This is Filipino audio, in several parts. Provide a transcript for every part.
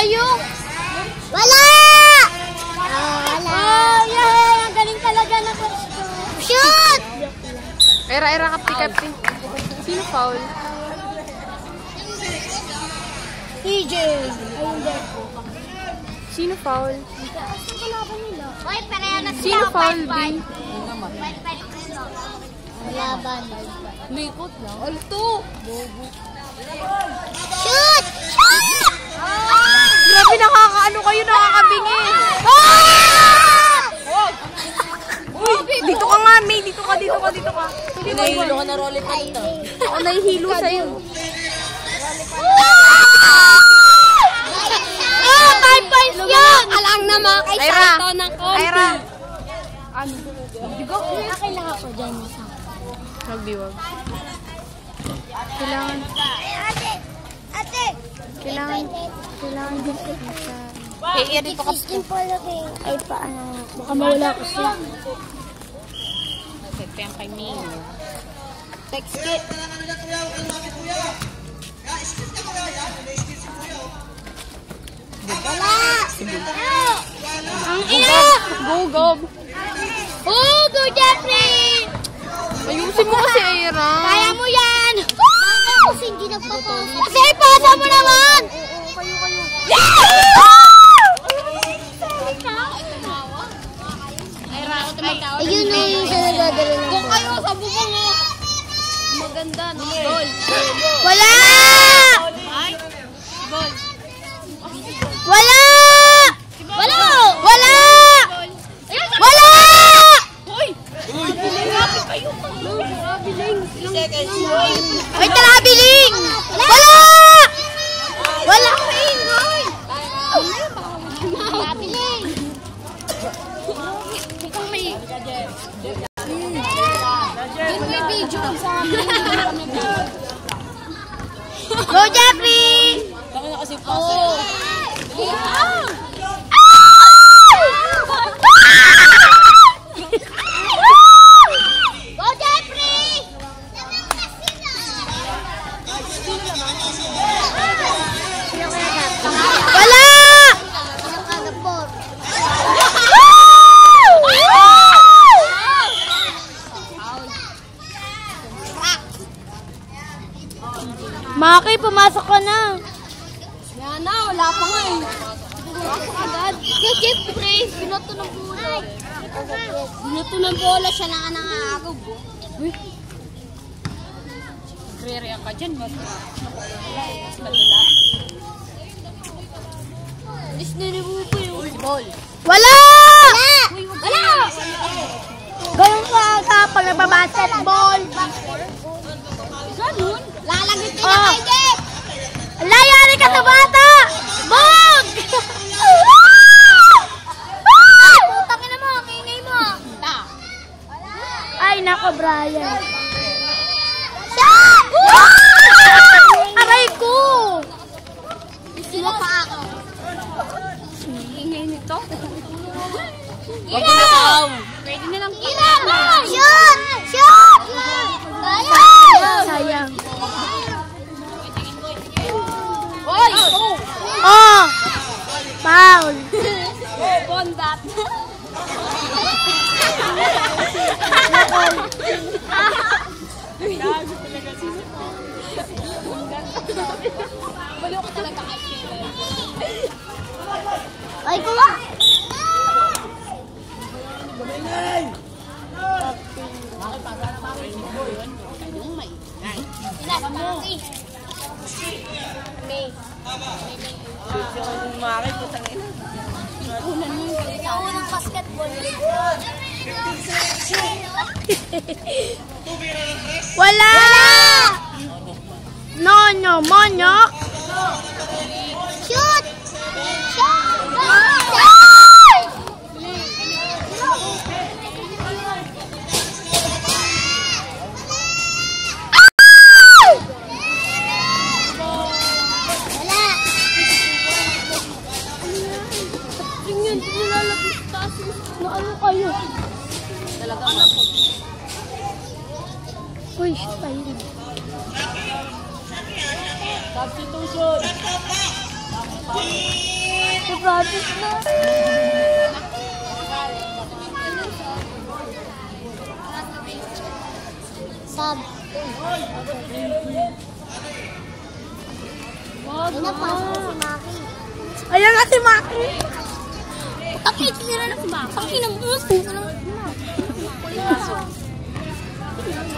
tayo. Wala! Wala. Oh, yeah. Ang galing talaga na ko. Shoot! Era, kapti. Sino foul? TJ. Sino foul? Hoy, pareho na sila. Sino foul, B? Laban. Likot na. Alto. Shoot! Grabe, nakakaano kayo, nakakabingi. Dito ka nga, May. Dito ka. Nahihilo ka na rolling pa ito. Ako nahihilo sa'yo. 5 points yun! Alang na mga kay Sato ng konti. Ira. Bigo, kailangan ko dyan. Magbiwag. Kailangan din ko sa... I-edit ko kasi. Ay, paano? Baka mawala ko siya. Ito yung kay Ming. Text kit. Wala! Ang ina! Go! Oh, go Jeffrey! Ayusin mo kasi, Ira. Kaya mo yan! Kasi hindi nagpapasa. Kasi pasa mo naman! Ayun na yung sa nagdadala ng Kung kayo sa bubong mo. Maganda, no? Gol. Wala! Ay, gol. Wala! Wala! Wala! Ayan, Wala! hoy! Grabe kayo. Grabe lang. May trabiling! Wala! Wala! Trabiling! Ikaw may... Yun may video sa amin. Go, Jeffrey! Baka na kasi pasa. Go, Jeffrey! Wala! Maki, pumasok ka na. Yan na, wala pa nga eh. Pumasok agad. Kaya Jeffrey, binoto ng bola. Binoto ng bola, siya lang ang nangaagaw. Uy. Nagre-react ka dyan, mas madala. Alis na rin mo pa yung ball. Wala! Wala! Ganun ka aga pag nagbabasketball. Ganun? Lalagit ka na kay Jeff! Layari ka sa bata! Bog! Putang ina mo, kingay mo. Ay, nako, Brian. Shot! Aray ko! Sino pa ako? Ingay nito? Wag mo na kaw. Pwede na lang. Shoot! Shoot! Sayang. Oy! Oh! Foul! Bondat. Baliw ko talaga kay Ay, kuha! Maki, putang ina. Unang basketball. Wala! No, monyok! Shoot! Ano kayo? Talaga mo. Uy, tayo. Substitution. Bakit na? Sab. Pinapasok si Maki. Ayan nga si Maki. Tapit sila na si Maki. Pakinang gusto.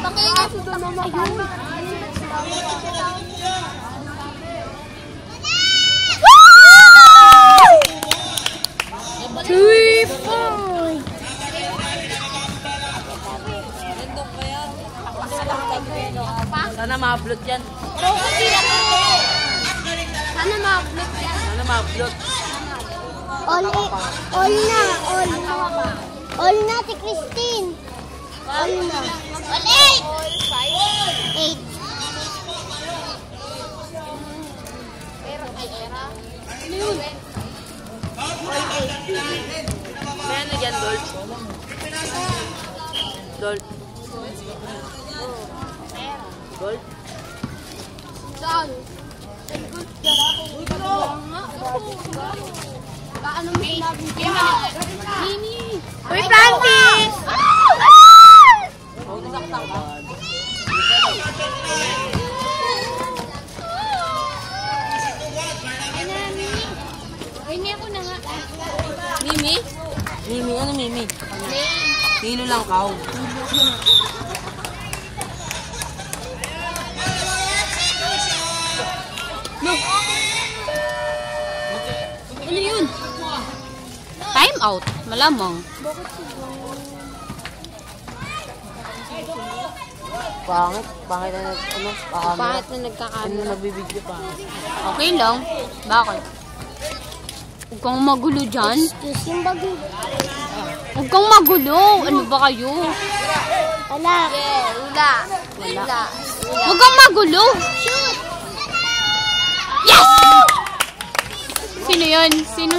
Pakinang gusto na ayun. Three, four. Sana ma-upload yan. Sana ma-upload yan. Sana ma-upload. All na si Christine. All na. All 8. 8. May ano dyan, Dolt? Dolt. Dolt? Saan? Paano mo sinabi? Nini! Uy, Francis! Huwag nasaktan ka. Ay, hindi ako na nga. Mimi? Mimi? Ano Mimi? Hilo lang kaw. No! Ano yun? Time out. Malamang. Pangit. Pangit na Pangit na nagkakamera. Ano nagbibidyo pa? Okay lang. Bakit? Huwag kang magulo dyan. Excuse yung bago. Huwag kang magulo. Ano ba kayo? Wala. Wala. Huwag kang magulo. Shoot! Yes! Sino yun? Sino?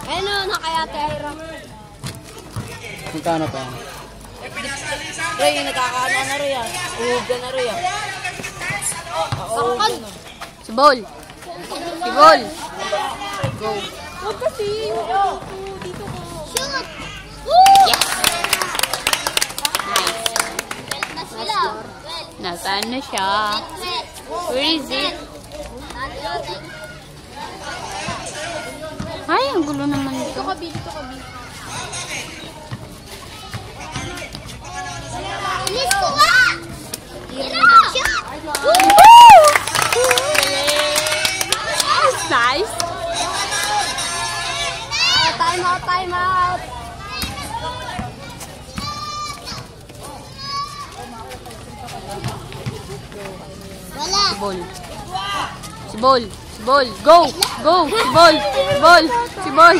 Ano na kaya Tyra? Magkano pa yan? Ray, nagkakaano na rin yan. Uhuga na rin yan. Sakal. Si Bol. Si Bol. Go. Huwag kasi. Dito ko. Shoot! Yes! Nice. Na sila. Nasaan na siya? Where is it? Ay, ang gulo naman ito. Dito ka, dito ka, Bilis ko nga! Shoot! Nice. Time out, time out. Wala. Si Bol. Si Bol. Si Bol. Go! Go! Si Bol. Si Bol. Si Bol.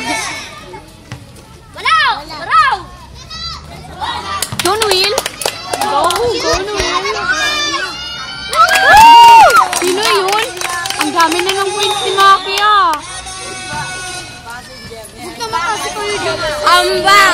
Wala! Wala! John Will. Go! John Will. Sino yun? Ang dami na ng points ni Maki ah. Huwag naman kasi kayo dyan. Amba!